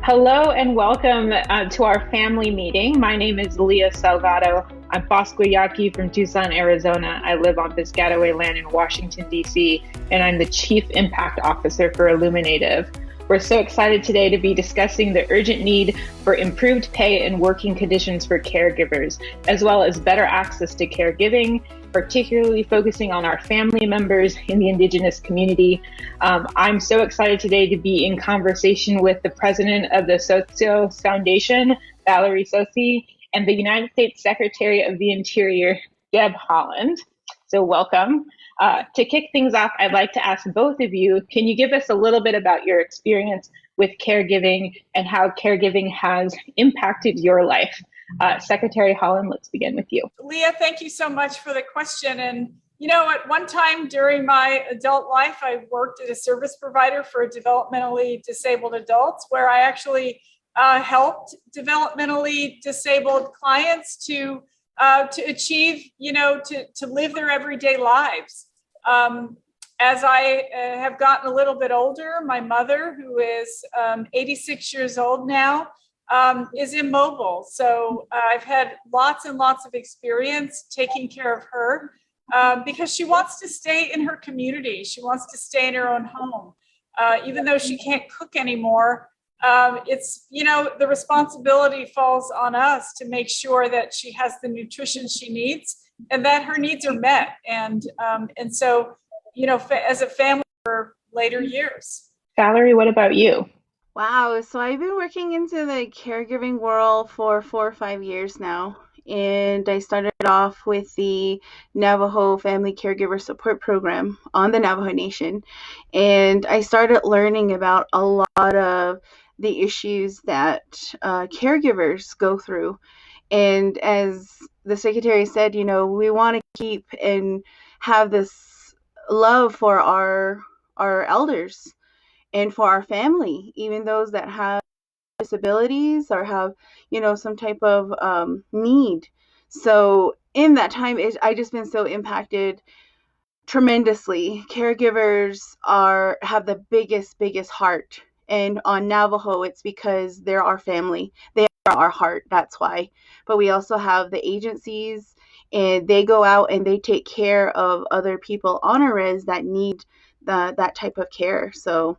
Hello and welcome to our family meeting. My name is Leah Salgado. I'm Pasquayaqui from Tucson, Arizona. I live on Piscataway land in Washington, D.C., and I'm the Chief Impact Officer for IllumiNative. We're so excited today to be discussing the urgent need for improved pay and working conditions for caregivers, as well as better access to caregiving, particularly focusing on our family members in the Indigenous community. I'm so excited today to be in conversation with the president of the Tsoh Foundation, Valerie Tsosie, and the United States Secretary of the Interior, Deb Haaland. So welcome. To kick things off, I'd like to ask both of you, can you give us a little bit about your experience with caregiving and how caregiving has impacted your life? Secretary Haaland, let's begin with you. Leah, thank you so much for the question. And at one time during my adult life, I worked as a service provider for developmentally disabled adults, where I actually helped developmentally disabled clients to achieve, to live their everyday lives. As I have gotten a little bit older, my mother, who is 86 years old now, is immobile. So I've had lots and lots of experience taking care of her because she wants to stay in her community. She wants to stay in her own home. Even though she can't cook anymore, it's, the responsibility falls on us to make sure that she has the nutrition she needs and that her needs are met. And so, as a family for later years. Valerie, what about you? Wow, so I've been working into the caregiving world for 4 or 5 years now. And I started off with the Navajo Family Caregiver Support Program on the Navajo Nation. And I started learning about a lot of the issues that caregivers go through. And as the secretary said, we want to keep and have this love for our elders and for our family, even those that have disabilities or have, some type of need. So in that time, I just been so impacted tremendously. Caregivers have the biggest heart. And on Navajo, it's because they're our family. They are our heart. That's why. But we also have the agencies, and they go out and they take care of other people on a res that need that type of care. So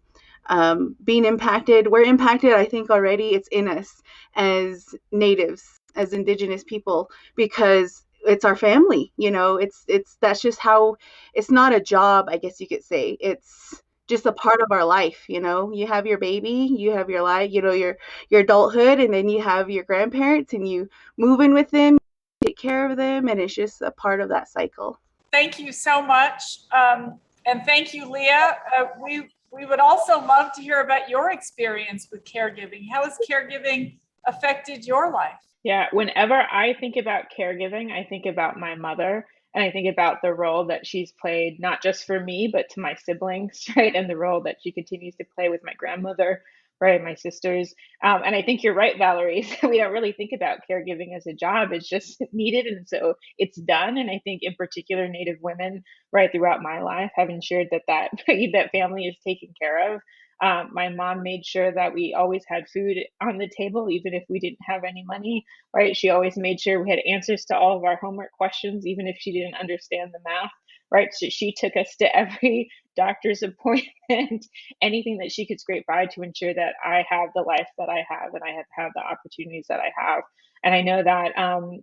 being impacted, we're impacted, I think already it's in us as natives, as Indigenous people, because it's our family, that's just how, it's not a job, I guess you could say. It's just a part of our life. You have your baby, you have your life, your adulthood, and then you have your grandparents and you move in with them, take care of them, and it's just a part of that cycle. Thank you so much. And thank you, Leah. We would also love to hear about your experience with caregiving. How has caregiving affected your life? Yeah, whenever I think about caregiving, I think about my mother, and I think about the role that she's played, not just for me, but to my siblings, right? And the role that she continues to play with my grandmother, right? My sisters. And I think you're right, Valerie. We don't really think about caregiving as a job. It's just needed. And so it's done. And I think in particular, Native women, right, throughout my life have ensured that family is taken care of. My mom made sure that we always had food on the table, even if we didn't have any money, right? She always made sure we had answers to all of our homework questions, even if she didn't understand the math, right? So she took us to every doctor's appointment, anything that she could scrape by to ensure that I have the life that I have and I have the opportunities that I have. And I know that,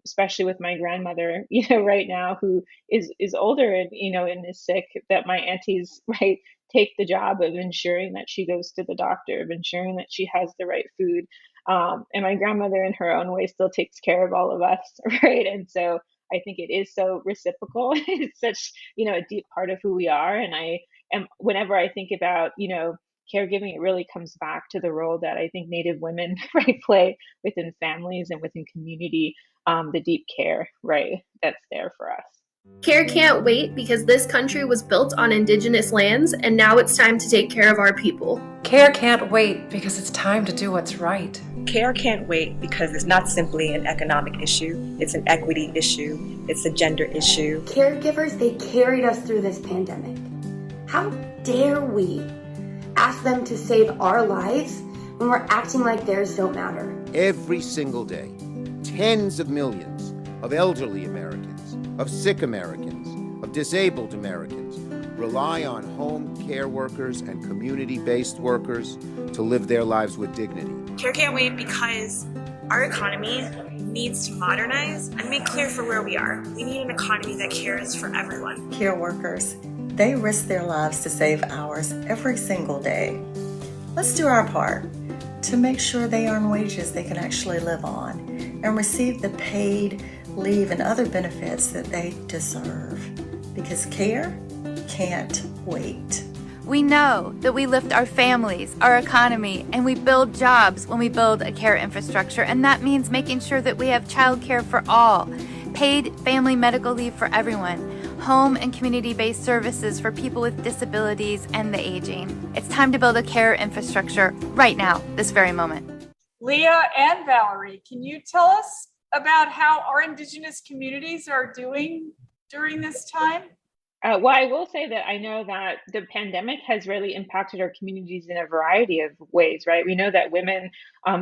especially with my grandmother, right now, who is older and is sick, that my aunties, right, take the job of ensuring that she goes to the doctor, of ensuring that she has the right food. And my grandmother in her own way still takes care of all of us, right? And so I think it is so reciprocal. It's such, a deep part of who we are. And whenever I think about, caregiving, it really comes back to the role that I think Native women, right, play within families and within community, the deep care, right, that's there for us. Care can't wait because this country was built on Indigenous lands, and now it's time to take care of our people. Care can't wait because it's time to do what's right. Care can't wait because it's not simply an economic issue, it's an equity issue, it's a gender issue. Caregivers, they carried us through this pandemic. How dare we ask them to save our lives when we're acting like theirs don't matter. Every single day, tens of millions of elderly Americans, of sick Americans, of disabled Americans rely on home care workers and community-based workers to live their lives with dignity. Care can't wait because our economy needs to modernize and make clear for where we are. We need an economy that cares for everyone. Care workers, they risk their lives to save ours every single day. Let's do our part to make sure they earn wages they can actually live on and receive the paid leave and other benefits that they deserve. Because care can't wait. We know that we lift our families, our economy, and we build jobs when we build a care infrastructure, and that means making sure that we have childcare for all, paid family medical leave for everyone, home and community-based services for people with disabilities and the aging. It's time to build a care infrastructure right now, this very moment. Leah and Valerie, can you tell us about how our Indigenous communities are doing during this time? Well, I will say that I know that the pandemic has really impacted our communities in a variety of ways, right? We know that women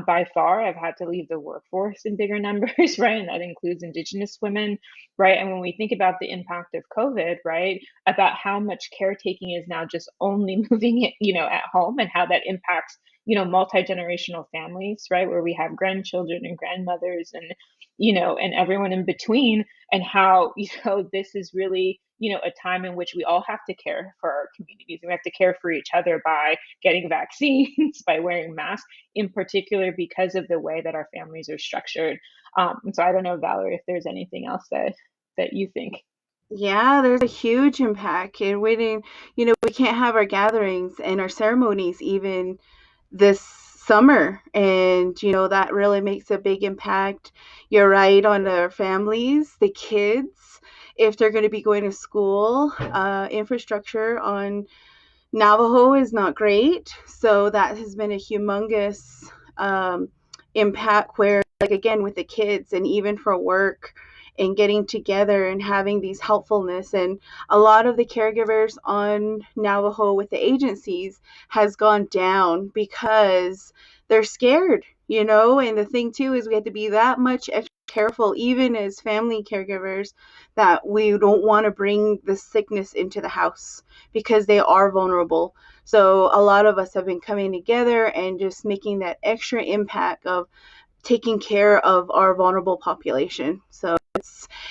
by far have had to leave the workforce in bigger numbers, right? And that includes Indigenous women, right? And when we think about the impact of COVID, right, about how much caretaking is now just only moving it, at home, and how that impacts, multi-generational families, right, where we have grandchildren and grandmothers and everyone in between, and how, this is really, a time in which we all have to care for our communities. We have to care for each other by getting vaccines, by wearing masks, in particular because of the way that our families are structured. And so I don't know, Valerie, if there's anything else that you think. Yeah, there's a huge impact. And we can't have our gatherings and our ceremonies even this summer. And, that really makes a big impact. You're right, on our families, the kids, if they're going to be going to school. Infrastructure on Navajo is not great. So that has been a humongous impact where, like, again, with the kids and even for work and getting together and having these helpfulness. And a lot of the caregivers on Navajo with the agencies has gone down because they're scared, and the thing too is we have to be that much extra careful, even as family caregivers, that we don't want to bring the sickness into the house because they are vulnerable. So a lot of us have been coming together and just making that extra impact of taking care of our vulnerable population. So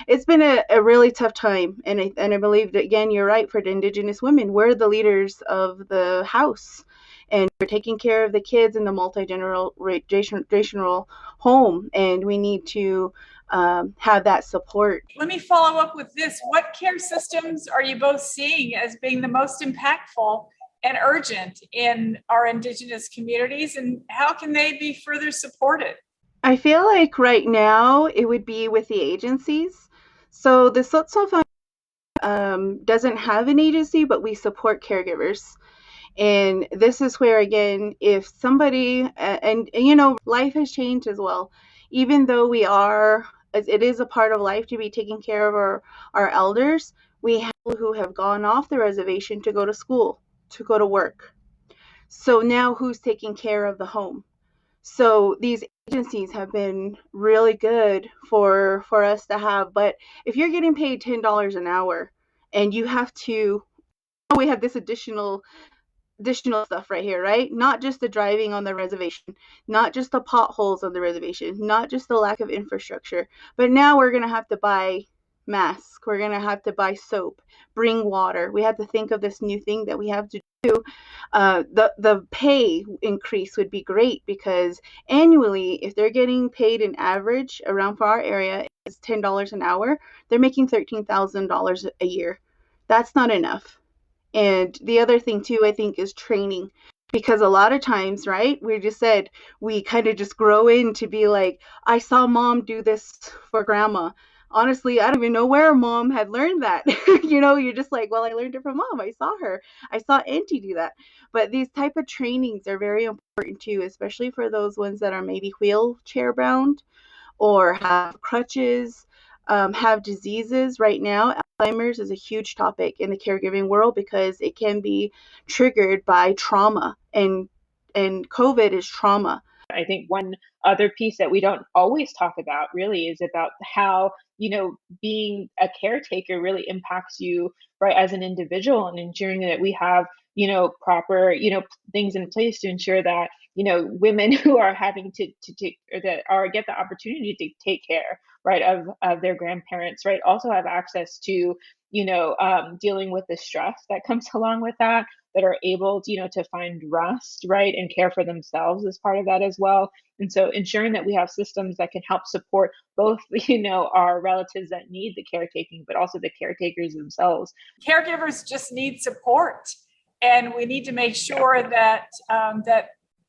it's been a really tough time, and I believe that, again, you're right, for the Indigenous women, we're the leaders of the house, and we're taking care of the kids in the multi-generational home, and we need to have that support. Let me follow up with this. What care systems are you both seeing as being the most impactful and urgent in our Indigenous communities, and how can they be further supported? I feel like right now it would be with the agencies. So the Tsoh Fund doesn't have an agency, but we support caregivers. And this is where, again, if somebody, and life has changed as well. Even though it is a part of life to be taking care of our elders, we have people who have gone off the reservation to go to school, to go to work. So now who's taking care of the home? So these agencies have been really good for us to have. But if you're getting paid $10 an hour and you have to, we have this additional stuff right here, right? Not just the driving on the reservation, not just the potholes on the reservation, not just the lack of infrastructure, but now we're going to have to buy masks. We're going to have to buy soap, bring water. We have to think of this new thing that we have to do. The pay increase would be great, because annually, if they're getting paid an average around for our area is $10 an hour, they're making $13,000 a year. That's not enough. And the other thing too, I think, is training, because a lot of times, right, we kind of just grow in to be like, I saw mom do this for grandma. Honestly, I don't even know where mom had learned that. You're just like, well, I learned it from mom. I saw her. I saw auntie do that. But these type of trainings are very important too, especially for those ones that are maybe wheelchair bound or have crutches, have diseases. Right now, Alzheimer's is a huge topic in the caregiving world because it can be triggered by trauma. And and COVID is trauma. I think one other piece that we don't always talk about really is about how, being a caretaker really impacts you, right, as an individual, and ensuring that we have, proper, things in place to ensure that, women who are having to take, or that are get the opportunity to take care, right, of their grandparents, right, also have access to, dealing with the stress that comes along with that are able to, to find rest, right, and care for themselves as part of that as well. And so ensuring that we have systems that can help support both, our relatives that need the caretaking, but also the caretakers themselves. Caregivers just need support, and we need to make sure that that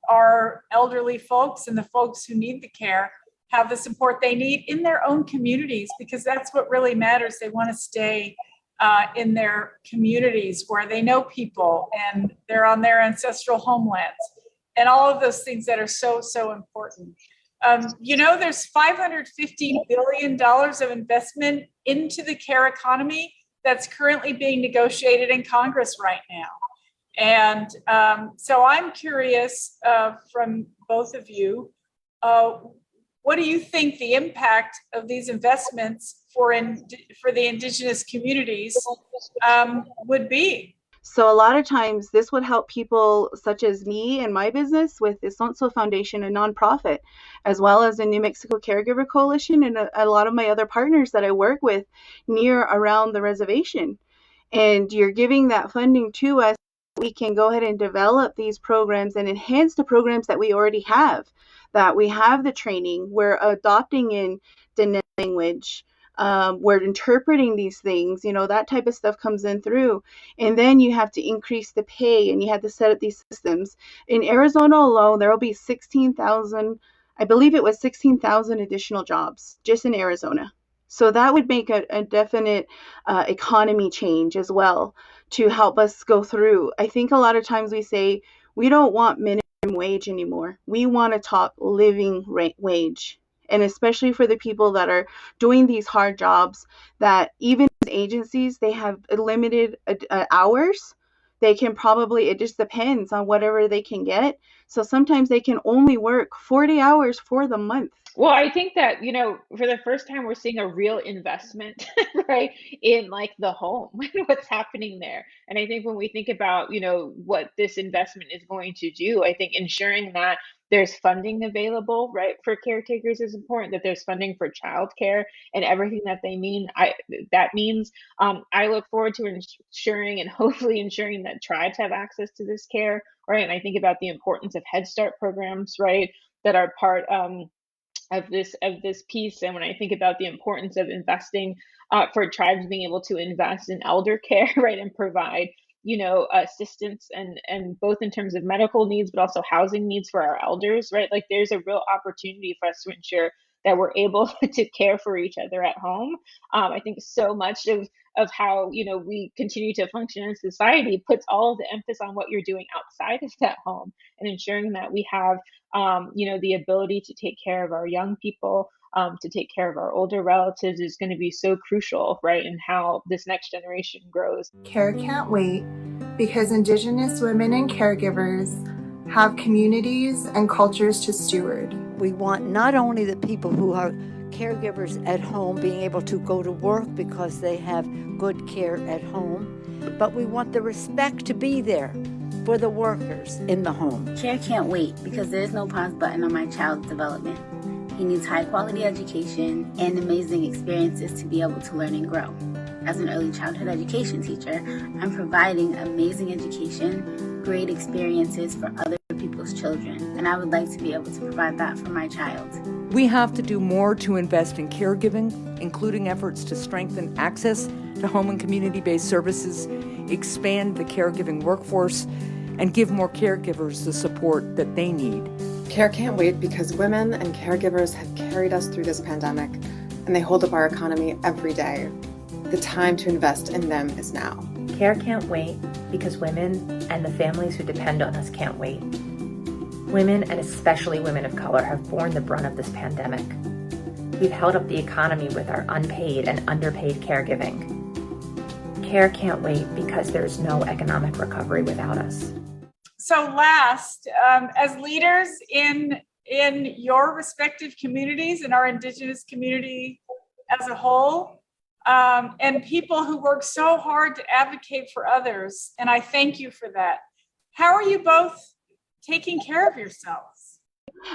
our elderly folks and the folks who need the care have the support they need in their own communities, because that's what really matters. They want to stay in their communities where they know people and they're on their ancestral homelands, and all of those things that are so, so important. There's $550 billion of investment into the care economy that's currently being negotiated in Congress right now. And so I'm curious from both of you, what do you think the impact of these investments for the Indigenous communities would be? So a lot of times this would help people such as me and my business with the Tsoh Foundation, a nonprofit, as well as the New Mexico Caregiver Coalition and a lot of my other partners that I work with near around the reservation. And you're giving that funding to us. We can go ahead and develop these programs and enhance the programs that we already have, that we have the training, we're adopting in the language, we're interpreting these things, that type of stuff comes in through. And then you have to increase the pay and you have to set up these systems. In Arizona alone, there will be 16,000, I believe it was 16,000 additional jobs just in Arizona. So that would make a definite economy change as well to help us go through. I think a lot of times we say we don't want minimum wage anymore. We want to talk living wage. And especially for the people that are doing these hard jobs, that even agencies, they have limited hours. They can probably, it just depends on whatever they can get. So sometimes they can only work 40 hours for the month. Well, I think that, for the first time, we're seeing a real investment, right, in like the home and what's happening there. And I think when we think about, what this investment is going to do, I think ensuring that there's funding available, right, for caretakers is important, that there's funding for childcare and everything that they mean. That means I look forward to ensuring and hopefully ensuring that tribes have access to this care, right? And I think about the importance of Head Start programs, right, that are part of this piece. And when I think about the importance of investing for tribes being able to invest in elder care, right, and provide assistance and both in terms of medical needs but also housing needs for our elders, right, like there's a real opportunity for us to ensure that we're able to care for each other at home. I think so much of how we continue to function in society puts all of the emphasis on what you're doing outside of that home, and ensuring that we have the ability to take care of our young people, to take care of our older relatives is going to be so crucial, right, in how this next generation grows. Care can't wait because Indigenous women and caregivers have communities and cultures to steward. We want not only the people who are caregivers at home being able to go to work because they have good care at home, but we want the respect to be there for the workers in the home. Care can't wait because there's no pause button on my child's development. He needs high quality education and amazing experiences to be able to learn and grow. As an early childhood education teacher, I'm providing amazing education, great experiences for other people's children, and I would like to be able to provide that for my child. We have to do more to invest in caregiving, including efforts to strengthen access to home and community-based services, expand the caregiving workforce, and give more caregivers the support that they need. Care can't wait because women and caregivers have carried us through this pandemic, and they hold up our economy every day. The time to invest in them is now. Care can't wait because women and the families who depend on us can't wait. Women, and especially women of color, have borne the brunt of this pandemic. We've held up the economy with our unpaid and underpaid caregiving. Care can't wait because there's no economic recovery without us. last, as leaders in your respective communities and our Indigenous community as a whole, and people who work so hard to advocate for others, and I thank you for that. How are you both taking care of yourselves?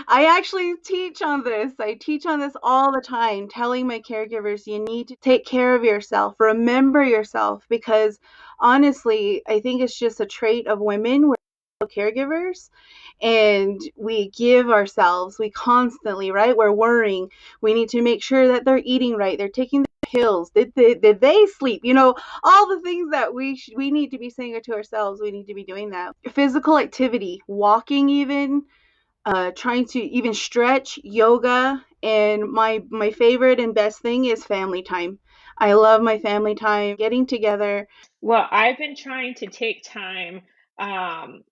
I actually teach on this. I teach on this all the time, telling my caregivers, you need to take care of yourself, remember yourself, because honestly, I think it's just a trait of women. We're caregivers and we give ourselves, we constantly, right? We're worrying. We need to make sure that they're eating right. They're taking the pills. Did they sleep? You know, all the things that we need to be saying to ourselves, we need to be doing that. Physical activity, walking even, trying to even stretch, yoga, and my favorite and best thing is family time. I love my family time, getting together. Well, I've been trying to take time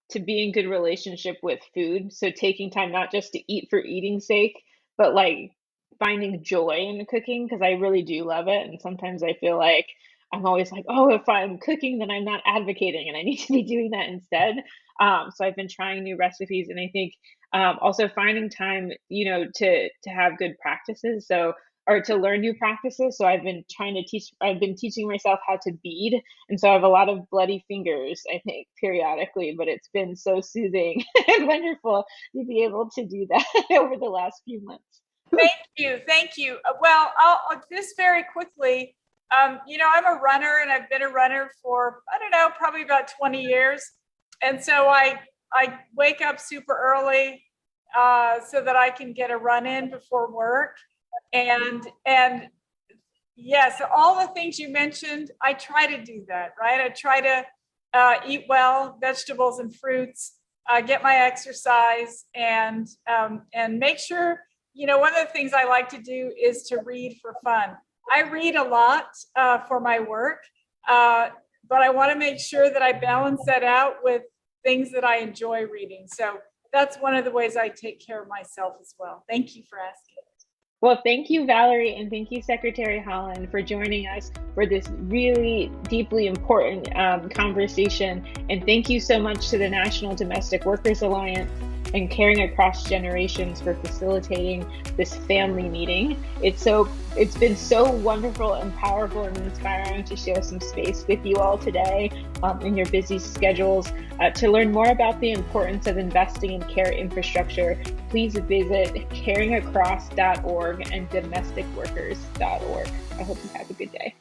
to be in good relationship with food. So taking time not just to eat for eating's sake, but like finding joy in the cooking because I really do love it. And sometimes I feel like I'm always like, oh, if I'm cooking, then I'm not advocating, and I need to be doing that instead. So I've been trying new recipes, and I think also finding time, you know, to have good practices. So or to learn new practices. So I've been teaching myself how to bead. And so I have a lot of bloody fingers, I think, periodically, but it's been so soothing and wonderful to be able to do that over the last few months. Thank you. Well, I'll just very quickly, you know, I'm a runner and I've been a runner for, I don't know, probably about 20 years. And so I wake up super early so that I can get a run in before work. And yes, all the things you mentioned, I try to do that, right? I try to eat well, vegetables and fruits, get my exercise, and make sure, you know, one of the things I like to do is to read for fun. I read a lot for my work, but I want to make sure that I balance that out with things that I enjoy reading. So that's one of the ways I take care of myself as well. Thank you for asking. Well, thank you, Valerie, and thank you, Secretary Haaland, for joining us for this really deeply important conversation. And thank you so much to the National Domestic Workers Alliance and Caring Across Generations for facilitating this family meeting. It's been so wonderful and powerful and inspiring to share some space with you all today in your busy schedules. To learn more about the importance of investing in care infrastructure, please visit caringacross.org and domesticworkers.org. I hope you have a good day.